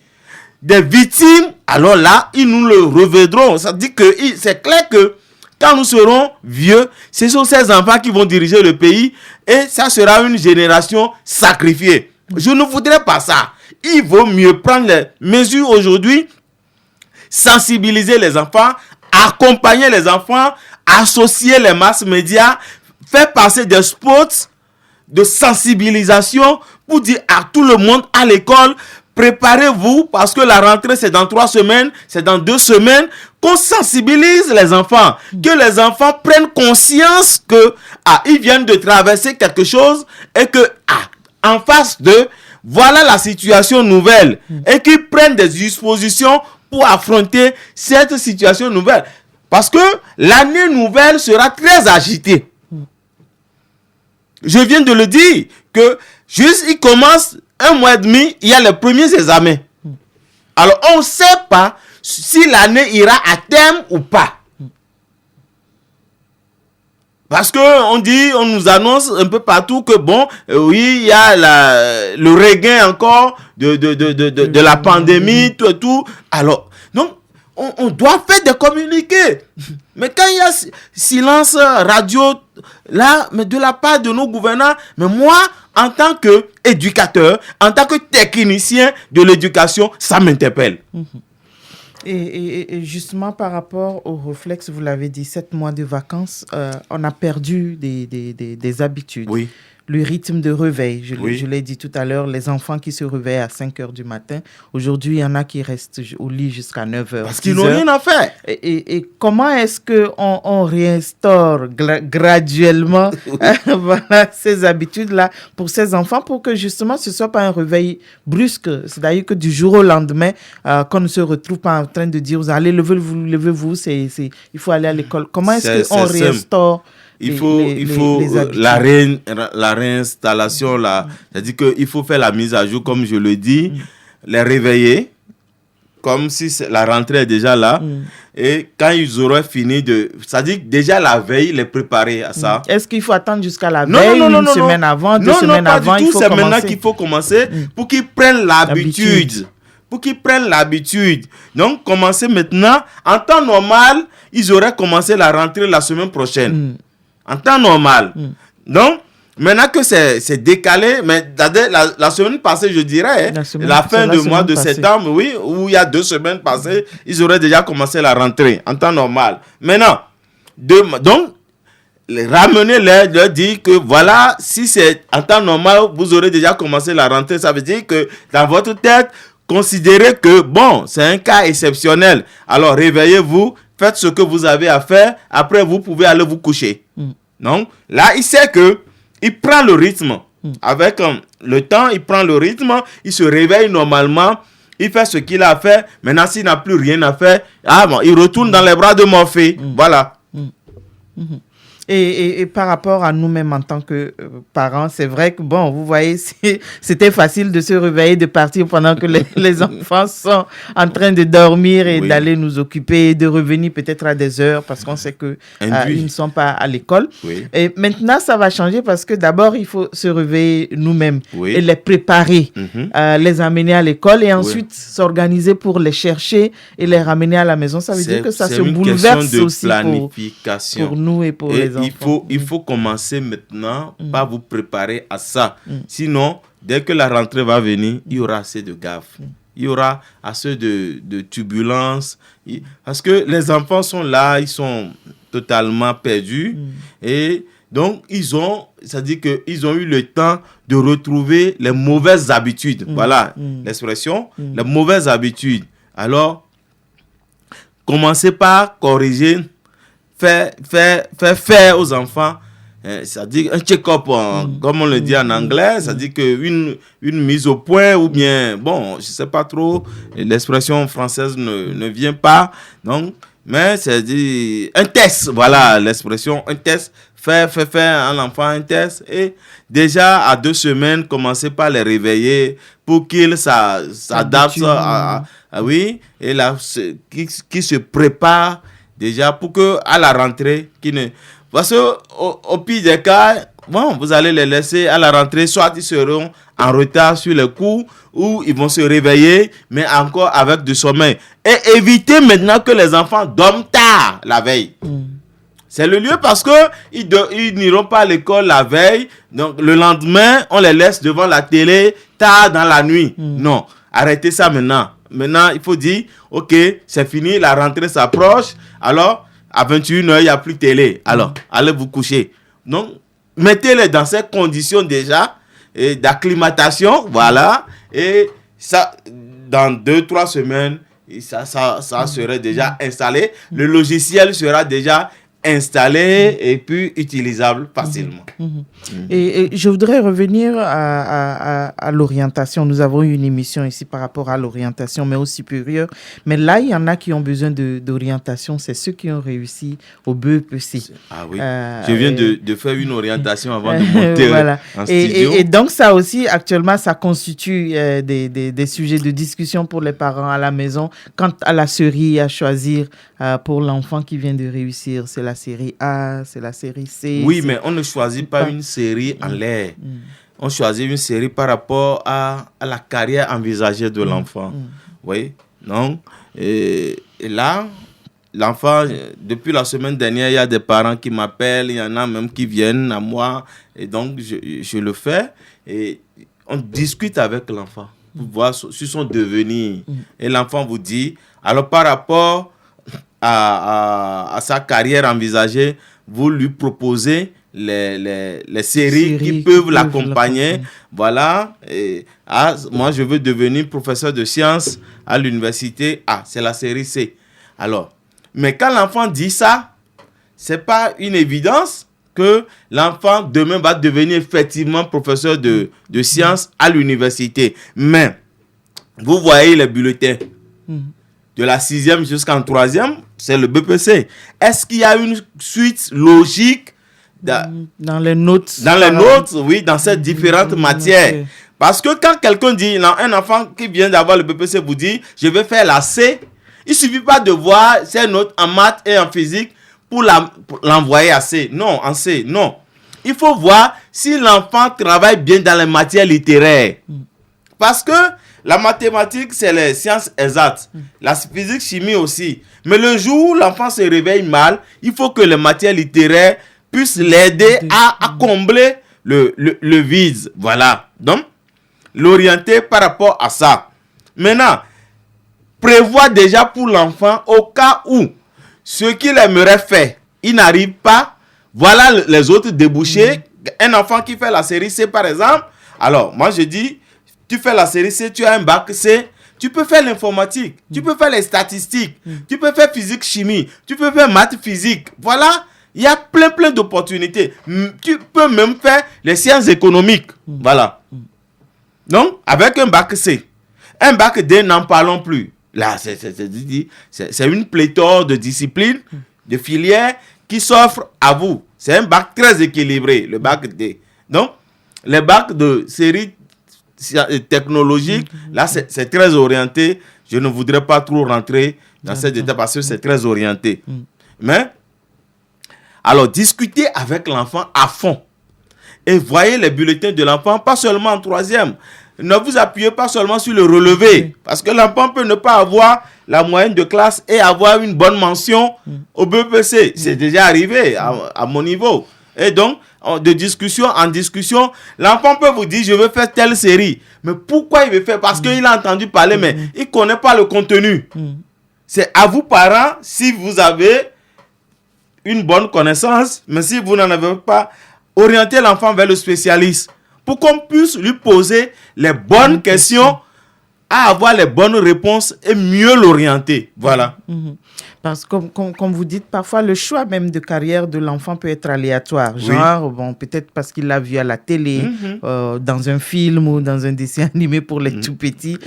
des victimes, alors là, ils nous le reviendront. Ça dit que c'est clair que quand nous serons vieux, ce sont ces enfants qui vont diriger le pays et ça sera une génération sacrifiée. Je ne voudrais pas ça. Il vaut mieux prendre les mesures aujourd'hui, sensibiliser les enfants, accompagner les enfants, associer les masses médias, faire passer des spots de sensibilisation pour dire à tout le monde à l'école, préparez-vous parce que la rentrée c'est dans 3 semaines, c'est dans 2 semaines, qu'on sensibilise les enfants, que les enfants prennent conscience que ils viennent de traverser quelque chose et que en face d'eux, voilà la situation nouvelle et qu'ils prennent des dispositions pour affronter cette situation nouvelle. Parce que l'année nouvelle sera très agitée. Je viens de le dire, que juste il commence 1 mois et demi, il y a les premiers examens. Alors on ne sait pas si l'année ira à terme ou pas. Parce que on nous annonce un peu partout que bon, oui, il y a le regain encore de la pandémie, tout et tout. Alors, donc, on doit faire des communiqués. Mais quand il y a silence radio, là, mais de la part de nos gouvernants, mais moi, en tant qu'éducateur, en tant que technicien de l'éducation, ça m'interpelle. Et justement, par rapport au réflexe, vous l'avez dit, 7 mois de vacances, on a perdu des habitudes. Oui. Le rythme de réveil, je Oui. l'ai dit tout à l'heure, les enfants qui se réveillent à 5 heures du matin, aujourd'hui, il y en a qui restent au lit jusqu'à 9 heures. Parce qu'ils n'ont rien à faire. Et comment est-ce qu'on réinstaure graduellement voilà, ces habitudes-là pour ces enfants pour que justement ce ne soit pas un réveil brusque, c'est-à-dire que du jour au lendemain, qu'on ne se retrouve pas en train de dire vous allez levez-vous, il faut aller à l'école. Comment est-ce qu'on réinstaure il faut la réinstallation là, c'est-à-dire qu'il faut faire la mise à jour comme je le dis, les réveiller comme si la rentrée est déjà là et quand ils auraient fini c'est-à-dire déjà la veille les préparer à ça. Est-ce qu'il faut attendre jusqu'à la veille, une semaine avant, 2 semaines avant, il faut c'est commencer. maintenant qu'il faut commencer pour qu'ils prennent l'habitude. Pour qu'ils prennent l'habitude. Donc commencer maintenant en temps normal, ils auraient commencé la rentrée la semaine prochaine. En temps normal. Donc, maintenant que c'est décalé, mais la semaine passée, je dirais, la fin du mois de septembre, oui, où il y a 2 semaines passées, ils auraient déjà commencé la rentrée en temps normal. Maintenant, donc, ramenez-les, leur dire que voilà, si c'est en temps normal, vous aurez déjà commencé la rentrée. Ça veut dire que dans votre tête, considérez que, bon, c'est un cas exceptionnel. Alors, réveillez-vous. Faites ce que vous avez à faire. Après, vous pouvez aller vous coucher. Donc, là, il sait que il prend le rythme. Avec le temps, il prend le rythme. Il se réveille normalement. Il fait ce qu'il a à faire. Maintenant, s'il n'a plus rien à faire, il retourne dans les bras de Morphée. Voilà. Et par rapport à nous-mêmes en tant que parents, c'est vrai que, bon, vous voyez, c'était facile de se réveiller, de partir pendant que les enfants sont en train de dormir et d'aller nous occuper, de revenir peut-être à des heures parce qu'on sait qu'ils ne sont pas à l'école. Et maintenant, ça va changer parce que d'abord, il faut se réveiller nous-mêmes et les préparer, les amener à l'école et ensuite s'organiser pour les chercher et les ramener à la maison. Ça veut dire que ça se bouleverse aussi pour nous et pour les enfants. Il faut commencer maintenant par vous préparer à ça. Sinon, dès que la rentrée va venir, il y aura assez de gaffes. Il y aura assez de turbulences. Parce que les enfants sont là, ils sont totalement perdus. Et donc, c'est-à-dire qu'ils ont eu le temps de retrouver les mauvaises habitudes. Voilà l'expression, les mauvaises habitudes. Alors, commencez par corriger. Faire aux enfants, c'est-à-dire un check-up, comme on le dit en anglais, c'est-à-dire qu'une mise au point, ou bien, bon, je ne sais pas trop, l'expression française ne vient pas, donc, mais c'est-à-dire un test, voilà l'expression, un test, faire à l'enfant un test, et déjà à 2 semaines, commencer par les réveiller pour qu'ils s'adaptent oui, et là, qu'ils se préparent déjà pour que à la rentrée parce que au pire des cas, bon, vous allez les laisser à la rentrée, soit ils seront en retard sur les cours ou ils vont se réveiller mais encore avec du sommeil, et éviter maintenant que les enfants dorment tard la veille. C'est le lieu parce que ils n'iront pas à l'école la veille, donc le lendemain on les laisse devant la télé tard dans la nuit. Non, arrêtez ça maintenant. Maintenant, il faut dire, ok, c'est fini, la rentrée s'approche. Alors, à 21h, il n'y a plus de télé. Alors, allez vous coucher. Donc, mettez-les dans ces conditions déjà d'acclimatation. Voilà. Et ça, dans 2-3 semaines, ça serait déjà installé. Le logiciel sera déjà installé et puis utilisable facilement. Et je voudrais revenir à l'orientation. Nous avons eu une émission ici par rapport à l'orientation, mais au supérieur. Mais là, il y en a qui ont besoin d'orientation. C'est ceux qui ont réussi au BEPC. Ah oui, je viens de faire une orientation avant de monter voilà. en studio. Et donc, ça aussi, actuellement, ça constitue des sujets de discussion pour les parents à la maison. Quant à la série à choisir pour l'enfant qui vient de réussir, c'est la série A, c'est la série C. Oui, mais on ne choisit pas une série en l'air. On choisit une série par rapport à la carrière envisagée de l'enfant. Oui, non. Et là, l'enfant, depuis la semaine dernière, il y a des parents qui m'appellent, il y en a même qui viennent à moi. Et donc, je le fais. Et on discute avec l'enfant pour voir sur son devenir. Et l'enfant vous dit, alors par rapport à sa carrière envisagée, vous lui proposez les séries qui peuvent l'accompagner. Voilà. Et, moi, je veux devenir professeur de sciences à l'université. Ah, c'est la série C. Alors, mais quand l'enfant dit ça, c'est pas une évidence que l'enfant demain va devenir effectivement professeur de sciences à l'université. Mais, vous voyez les bulletins. De la 6e jusqu'en 3e, c'est le BPC. Est-ce qu'il y a une suite logique dans les notes? Dans les notes, oui, dans ces différentes matières. Okay. Parce que quand quelqu'un dit, un enfant qui vient d'avoir le BPC vous dit, je vais faire la C, il ne suffit pas de voir ses notes en maths et en physique pour l'envoyer à C. Non, en C, non. Il faut voir si l'enfant travaille bien dans les matières littéraires. Parce que la mathématique, c'est les sciences exactes. La physique, chimie aussi. Mais le jour où l'enfant se réveille mal, il faut que les matières littéraires puissent l'aider à combler le vide. Voilà. Donc, l'orienter par rapport à ça. Maintenant, prévoit déjà pour l'enfant au cas où ce qu'il aimerait faire, il n'arrive pas. Voilà les autres débouchés. Un enfant qui fait la série C, par exemple. Alors, moi, je dis, tu fais la série C, tu as un bac C, tu peux faire l'informatique, tu peux faire les statistiques, tu peux faire physique, chimie, tu peux faire maths, physique. Voilà, il y a plein d'opportunités. Tu peux même faire les sciences économiques. Voilà. Donc, avec un bac C, un bac D, n'en parlons plus. Là, c'est une pléthore de disciplines, de filières qui s'offrent à vous. C'est un bac très équilibré, le bac D. Donc, les bacs de série technologique, là c'est très orienté. Je ne voudrais pas trop rentrer dans ces détails parce que c'est très orienté. Mais, alors discutez avec l'enfant à fond et voyez les bulletins de l'enfant, pas seulement en 3e. Ne vous appuyez pas seulement sur le relevé parce que l'enfant peut ne pas avoir la moyenne de classe et avoir une bonne mention au BPC. C'est déjà arrivé à mon niveau. Et donc, de discussion en discussion, l'enfant peut vous dire, je veux faire telle série. Mais pourquoi il veut faire? Parce qu'il a entendu parler, mais il ne connaît pas le contenu. C'est à vous, parents, si vous avez une bonne connaissance, mais si vous n'en avez pas, orientez l'enfant vers le spécialiste pour qu'on puisse lui poser les bonnes questions, à avoir les bonnes réponses et mieux l'orienter. Voilà. Parce que, comme vous dites, parfois le choix même de carrière de l'enfant peut être aléatoire. Genre, bon, peut-être parce qu'il l'a vu à la télé, dans un film ou dans un dessin animé pour les tout petits,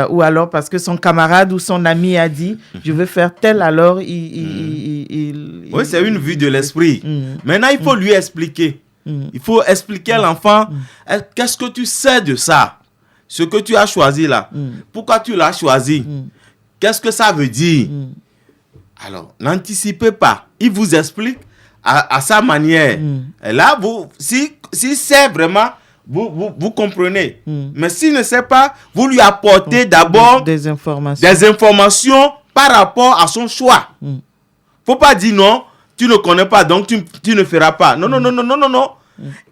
ou alors parce que son camarade ou son ami a dit, je veux faire tel, alors oui, c'est une vue de l'esprit. Maintenant, il faut lui expliquer. Il faut expliquer à l'enfant, qu'est-ce que tu sais de ça? Ce que tu as choisi là. Pourquoi tu l'as choisi? Qu'est-ce que ça veut dire? Alors, n'anticipez pas. Il vous explique à sa manière. Et là, si c'est vraiment, vous comprenez. Mais s'il ne sait pas, vous lui apportez d'abord des informations par rapport à son choix. Faut pas dire non, tu ne connais pas, donc tu ne feras pas. Non.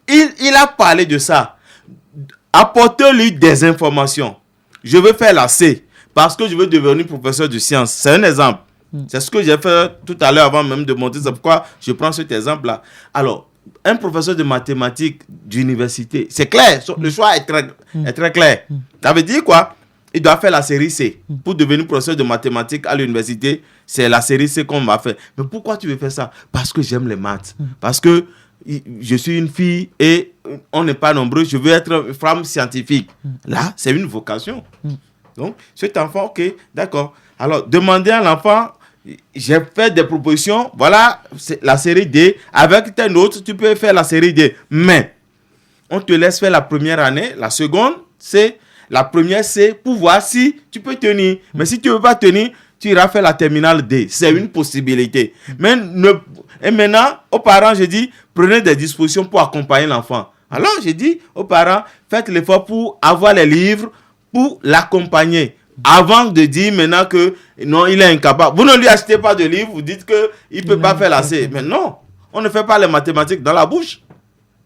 Il a parlé de ça. Apportez-lui des informations. Je veux faire la C parce que je veux devenir professeur de sciences. C'est un exemple. C'est ce que j'ai fait tout à l'heure avant même de monter. C'est pourquoi je prends cet exemple-là. Alors, un professeur de mathématiques d'université, c'est clair. Le choix est très clair. Ça veut dire quoi? il doit faire la série C. Pour devenir professeur de mathématiques à l'université, c'est la série C qu'on va faire. Mais pourquoi tu veux faire ça? Parce que j'aime les maths. Parce que je suis une fille et on n'est pas nombreux. Je veux être une femme scientifique. Là, c'est une vocation. Donc, cet enfant, ok, d'accord. Alors, demandez à l'enfant, j'ai fait des propositions, voilà, c'est la série D. Avec tes notes, tu peux faire la série D. Mais, on te laisse faire la première année. La seconde, c'est la première C pour voir si tu peux tenir. Mais si tu ne veux pas tenir, tu iras faire la terminale D. C'est une possibilité. Mais et maintenant, aux parents, je dis, prenez des dispositions pour accompagner l'enfant. Alors, je dis aux parents, faites l'effort pour avoir les livres, pour l'accompagner. Avant de dire maintenant que non, il est incapable. Vous ne lui achetez pas de livre, vous dites qu'il ne peut pas faire la C. Mais non, on ne fait pas les mathématiques dans la bouche.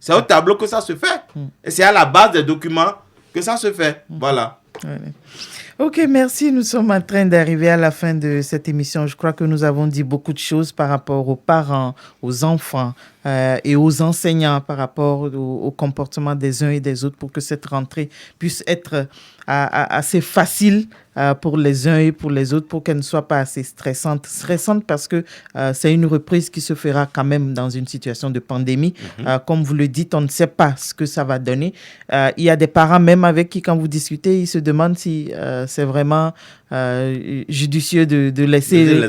C'est au tableau que ça se fait. Et c'est à la base des documents que ça se fait. Voilà. Ok, merci. Nous sommes en train d'arriver à la fin de cette émission. Je crois que nous avons dit beaucoup de choses par rapport aux parents, aux enfants et aux enseignants par rapport au comportement des uns et des autres pour que cette rentrée puisse être assez facile pour les uns et pour les autres, pour qu'elle ne soit pas assez stressante. Stressante parce que c'est une reprise qui se fera quand même dans une situation de pandémie. Comme vous le dites, on ne sait pas ce que ça va donner. Il y a des parents même avec qui, quand vous discutez, ils se demandent si c'est vraiment judicieux de laisser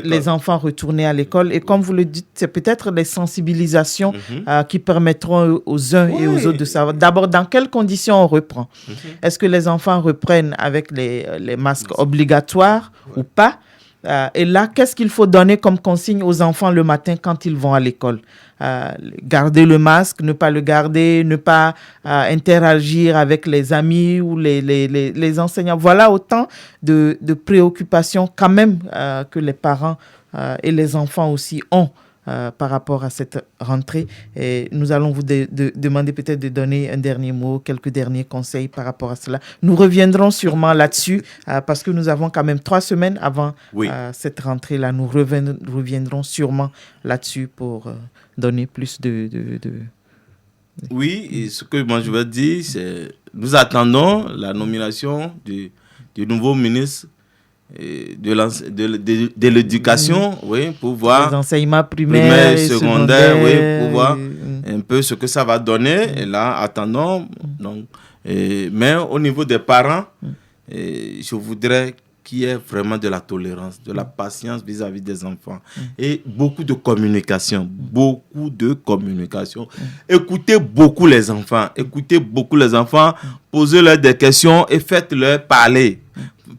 les enfants retourner à l'école. Et comme vous le dites, c'est peut-être les sensibilisations qui permettront aux uns et aux autres de savoir d'abord dans quelles conditions on reprend. Est-ce que les enfants reprennent avec les masques obligatoires ou pas? Et là, qu'est-ce qu'il faut donner comme consigne aux enfants le matin quand ils vont à l'école? Garder le masque, ne pas le garder, ne pas interagir avec les amis ou les enseignants. Voilà autant de préoccupations quand même que les parents et les enfants aussi ont par rapport à cette rentrée. Et nous allons vous demander peut-être de donner un dernier mot, quelques derniers conseils par rapport à cela. Nous reviendrons sûrement là-dessus parce que nous avons quand même 3 semaines avant cette rentrée-là. Nous reviendrons sûrement là-dessus pour donner plus de... Oui, et ce que moi je veux dire, c'est nous attendons la nomination du nouveau ministre de l'éducation, pour voir les enseignements primaires et secondaires, pour voir un peu ce que ça va donner. Et là, attendons. Donc, mais au niveau des parents, je voudrais qu'il y ait vraiment de la tolérance, de la patience vis-à-vis des enfants et beaucoup de communication, Écoutez beaucoup les enfants, posez-leur des questions et faites-leur parler.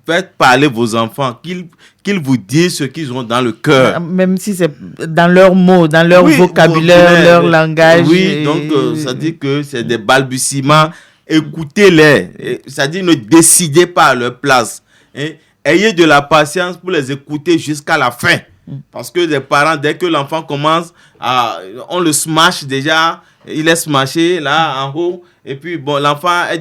Faites parler vos enfants, qu'ils vous disent ce qu'ils ont dans le cœur. Même si c'est dans leurs mots, dans leur vocabulaire, leur langage. Oui, donc ça dit que c'est des balbutiements. Écoutez-les. Ça dit ne décidez pas à leur place. Ayez de la patience pour les écouter jusqu'à la fin. Parce que les parents, dès que l'enfant commence, on le smash déjà. Il est smashé là en haut. Et puis, bon, l'enfant est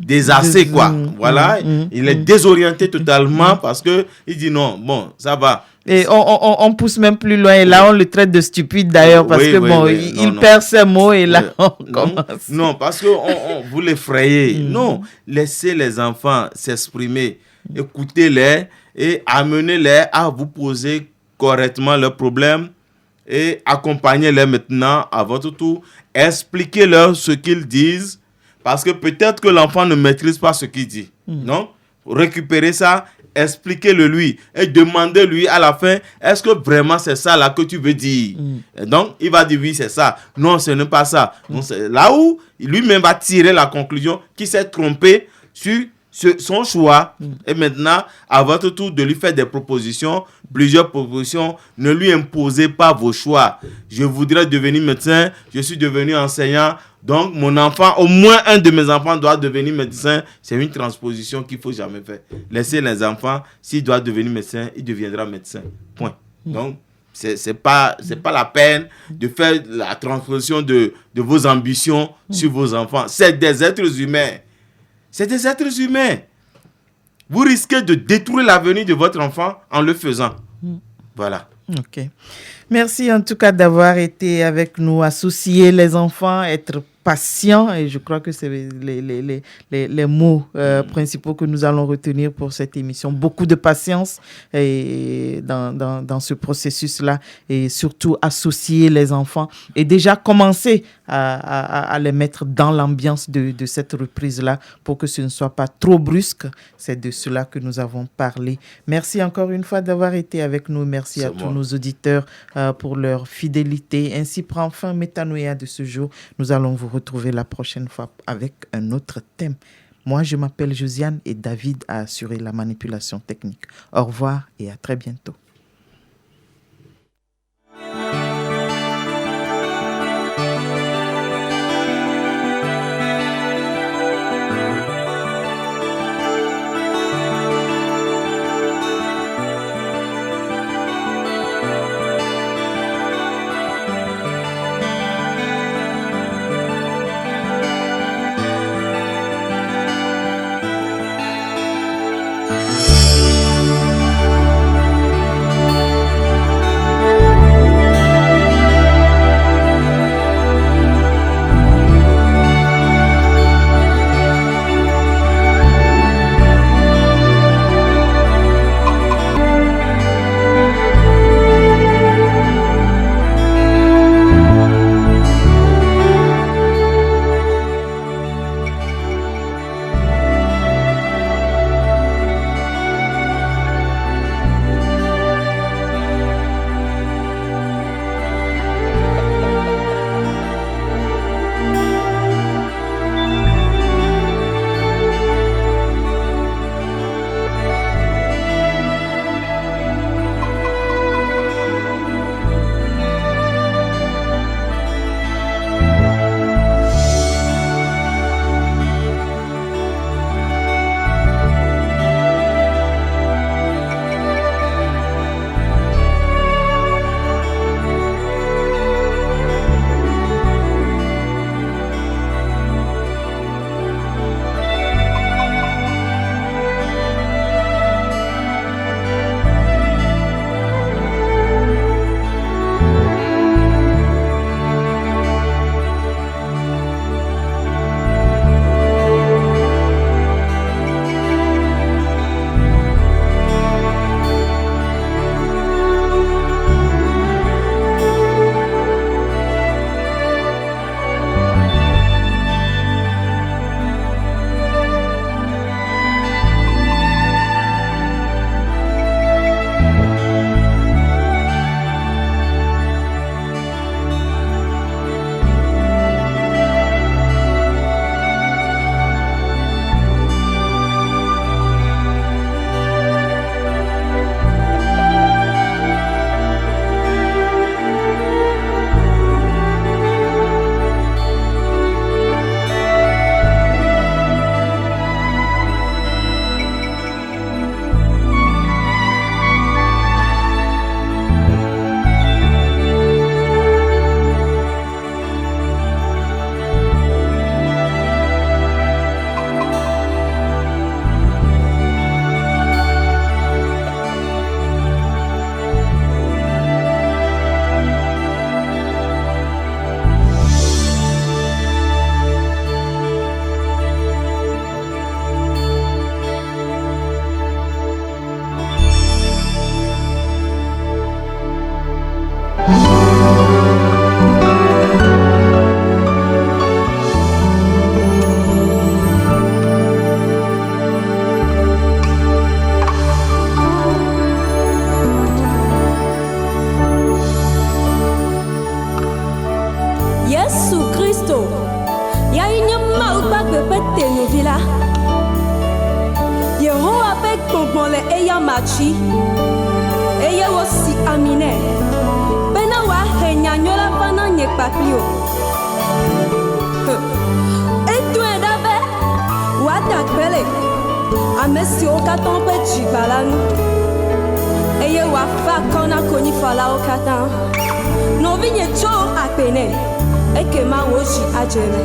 désarçé, quoi. Voilà. Il est désorienté totalement parce que il dit non, bon, ça va. Et on pousse même plus loin. Et là, on le traite de stupide d'ailleurs parce il perd ses mots et là, on commence. Non, parce que vous l'effrayez. Non, laissez les enfants s'exprimer. Écoutez-les et amenez-les à vous poser correctement leurs problèmes. Et accompagnez-les maintenant à votre tour. Expliquez-leur ce qu'ils disent. Parce que peut-être que l'enfant ne maîtrise pas ce qu'il dit. Non? Récupérez ça, expliquez-le lui. Et demandez-lui à la fin, est-ce que vraiment c'est ça là que tu veux dire? Et donc, il va dire oui, c'est ça. Non, ce n'est pas ça. Donc, c'est là où lui-même va tirer la conclusion qu'il s'est trompé sur son choix. Et maintenant, à votre tour de lui faire des propositions, plusieurs propositions, ne lui imposez pas vos choix. Je voudrais devenir médecin, je suis devenu enseignant, donc mon enfant, au moins un de mes enfants doit devenir médecin. C'est une transposition qu'il ne faut jamais faire. Laissez les enfants, s'il doit devenir médecin, il deviendra médecin. Point. Donc, c'est pas la peine de faire la transposition de vos ambitions sur vos enfants. C'est des êtres humains. C'est des êtres humains. Vous risquez de détruire l'avenir de votre enfant en le faisant. Voilà. Ok. Merci en tout cas d'avoir été avec nous, associer les enfants, être patient, et je crois que c'est les mots principaux que nous allons retenir pour cette émission. Beaucoup de patience et dans ce processus-là, et surtout associer les enfants et déjà commencer à les mettre dans l'ambiance de cette reprise-là pour que ce ne soit pas trop brusque. C'est de cela que nous avons parlé. Merci encore une fois d'avoir été avec nous. Merci à tous nos auditeurs pour leur fidélité. Ainsi prend fin Métanoïa de ce jour. Nous allons vous retrouver la prochaine fois avec un autre thème. Moi, je m'appelle Josiane et David a assuré la manipulation technique. Au revoir et à très bientôt. Machi eye wo si amine bena wa henya nyola pana nye papio etu edabe wa takpele amesi okaton pe jibalanu eye wa fa kona koni fala okatan no vinye cho apene eke ma woji ajere